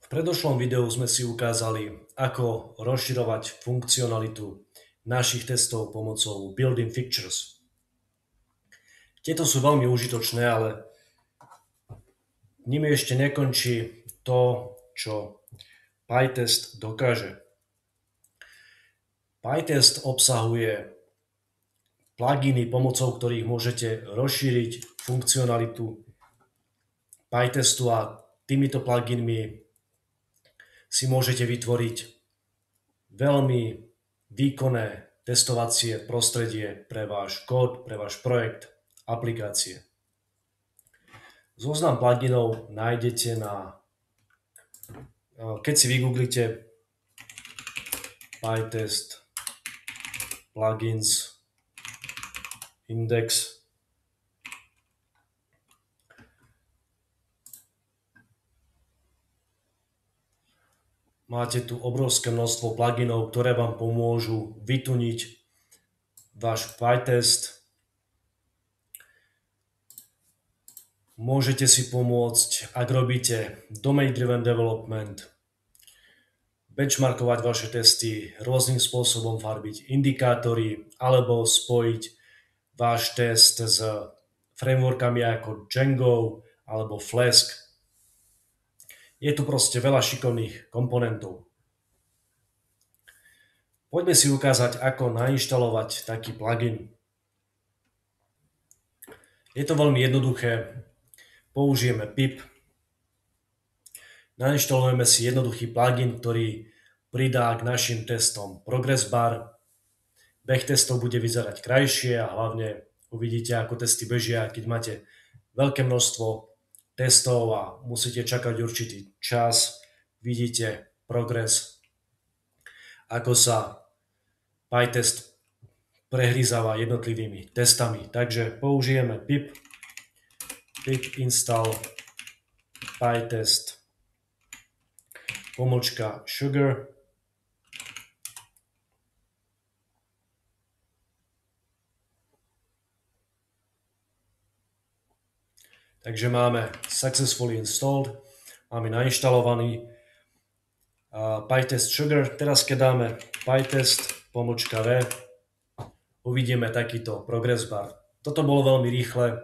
V predošlom videu sme si ukázali, ako rozširovať funkcionalitu našich testov pomocou built-in fixtures. Tieto sú veľmi užitočné, ale nimi ešte nekončí to, čo PyTest dokáže. PyTest obsahuje pluginy, pomocou ktorých môžete rozšíriť funkcionalitu PyTestu a týmito pluginmi si môžete vytvoriť veľmi výkonné testovacie prostredie pre váš kód, pre váš projekt, aplikácie. Zoznam pluginov nájdete keď si vygooglite PyTest plugins index, máte tu obrovské množstvo pluginov, ktoré vám pomôžu vytuniť váš PyTest. Môžete si pomôcť, ak robíte domain-driven development, benchmarkovať vaše testy, rôznym spôsobom farbiť indikátory alebo spojiť váš test s frameworkami ako Django alebo Flask. Je tu proste veľa šikovných komponentov. Poďme si ukázať, ako nainštalovať taký plugin. Je to veľmi jednoduché. Použijeme pip. Nainštalujeme si jednoduchý plugin, ktorý pridá k našim testom progress bar. Beh testov bude vyzerať krajšie a hlavne uvidíte, ako testy bežia, keď máte veľké množstvo testov a musíte čakať určitý čas. Vidíte progres, ako sa PyTest prehryzáva jednotlivými testami. Takže použijeme pip install PyTest --sugar. Takže máme successfully installed, máme nainštalovaný PyTest sugar. Teraz keď dáme PyTest --v, uvidíme takýto progress bar. Toto bolo veľmi rýchle.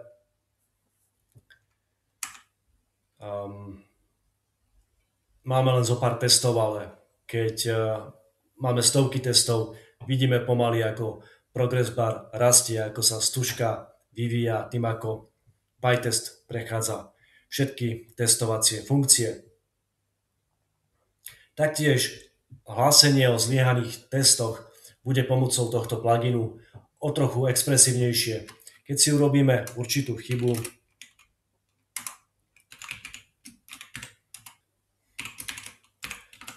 Máme len zo pár testov, ale keď máme stovky testov, vidíme pomaly, ako progress bar rastie, ako sa stužka vyvíja tým, ako PyTest prechádza všetky testovacie funkcie. Taktiež hlásenie o zlyhaných testoch bude pomocou tohto pluginu o trochu expresívnejšie. Keď si urobíme určitú chybu,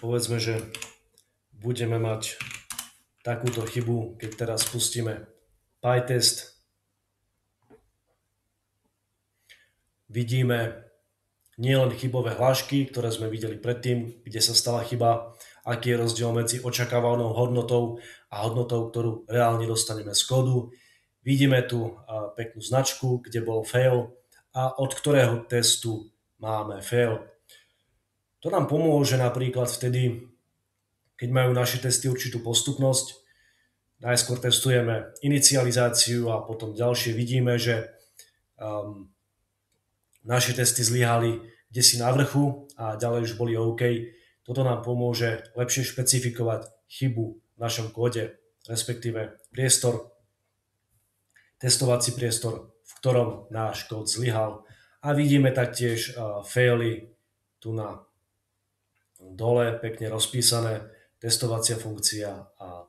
povedzme, že budeme mať takúto chybu, keď teraz spustíme PyTest. Vidíme nielen chybové hlášky, ktoré sme videli predtým, kde sa stala chyba, aký je rozdiel medzi očakávanou hodnotou a hodnotou, ktorú reálne dostaneme z kódu. Vidíme tu peknú značku, kde bol fail a od ktorého testu máme fail. To nám pomôže napríklad vtedy, keď majú naše testy určitú postupnosť. Najskôr testujeme inicializáciu a potom ďalšie vidíme, že naše testy zlyhali kdesi na vrchu a ďalej už boli OK. Toto nám pomôže lepšie špecifikovať chybu v našom kóde, respektíve testovací priestor, v ktorom náš kód zlyhal. A vidíme taktiež faily tu na dole, pekne rozpísané, testovacia funkcia a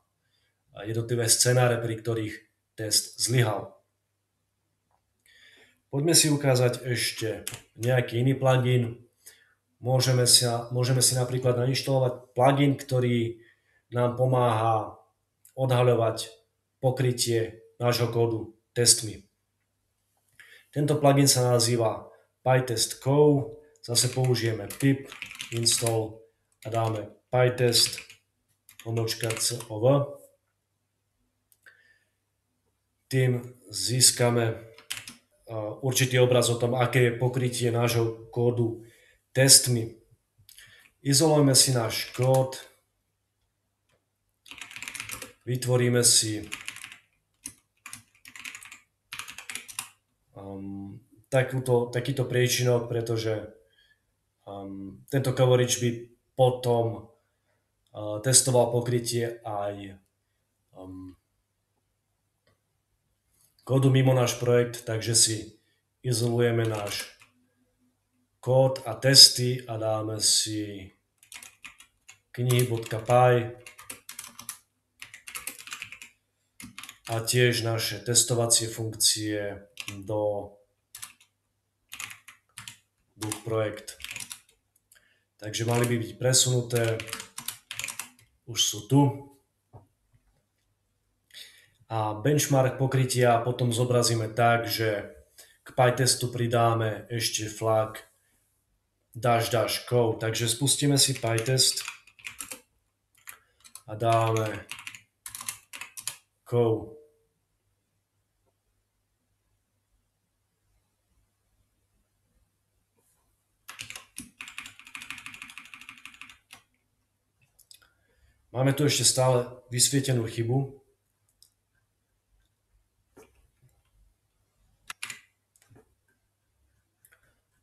jednotlivé scenáre, pri ktorých test zlyhal. Poďme si ukázať ešte nejaký iný plugin. Môžeme si napríklad nainštalovať plugin, ktorý nám pomáha odhaľovať pokrytie nášho kódu testmi. Tento plugin sa nazýva PyTest Co. Zase použijeme pip install a dáme PyTest --cov. Tým získame určitý obraz o tom, aké je pokrytie nášho kódu testmi. Izolujeme si náš kód, vytvoríme si takýto priečinok, pretože tento coverage by potom testoval pokrytie aj kódu mimo náš projekt, takže si izolujeme náš kód a testy a dáme si knihy.py a tiež naše testovacie funkcie do book projekt. Takže mali by byť presunuté, už sú tu. A benchmark pokrytia potom zobrazíme tak, že k PyTestu pridáme ešte flag --co. Takže spustíme si PyTest a dáme co. Máme tu ešte stále vysvietenú chybu.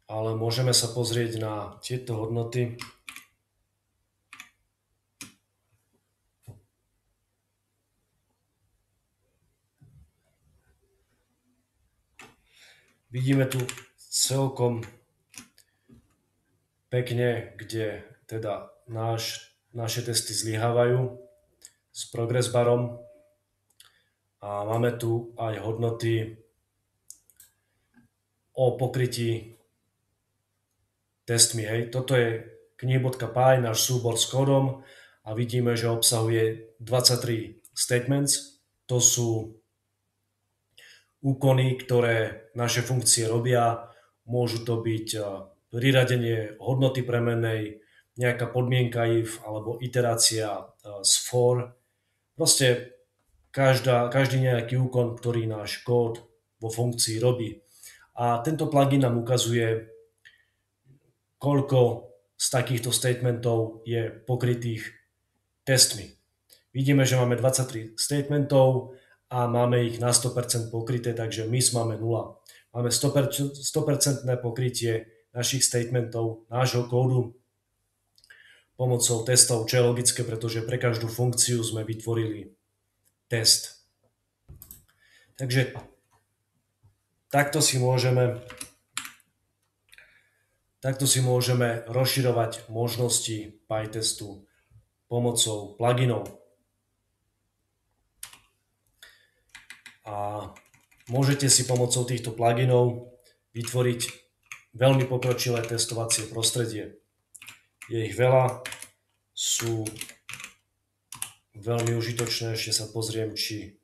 Ale môžeme sa pozrieť na tieto hodnoty. Vidíme tu celkom pekne, kde teda naše testy zlyhávajú s progress barom. A máme tu aj hodnoty o pokrytí testmi. Hej. Toto je knihy.py, náš súbor s kódom a vidíme, že obsahuje 23 statements. To sú úkony, ktoré naše funkcie robia. Môžu to byť priradenie hodnoty premennej, nejaká podmienka if alebo iterácia z for. Proste každý nejaký úkon, ktorý náš kód vo funkcii robí. A tento plugin nám ukazuje, koľko z takýchto statementov je pokrytých testmi. Vidíme, že máme 23 statementov a máme ich na 100% pokryté, takže miss máme 0. Máme 100% pokrytie našich statementov, nášho kódu pomocou testov, čo je logické, pretože pre každú funkciu sme vytvorili test. Takže takto si môžeme rozširovať možnosti PyTestu pomocou pluginov. A môžete si pomocou týchto pluginov vytvoriť veľmi pokročilé testovacie prostredie. Je ich veľa, sú veľmi užitočné. Ešte sa pozriem, či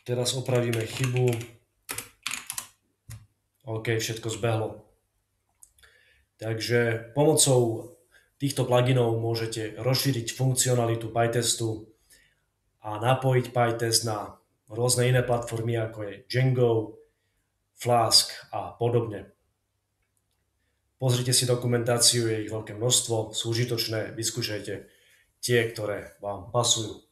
teraz opravíme chybu. OK, všetko zbehlo. Takže pomocou týchto pluginov môžete rozšíriť funkcionalitu PyTestu a napojiť PyTest na rôzne iné platformy, ako je Django, Flask a podobne. Pozrite si dokumentáciu, je ich veľké množstvo, sú užitočné, vyskúšajte tie, ktoré vám pasujú.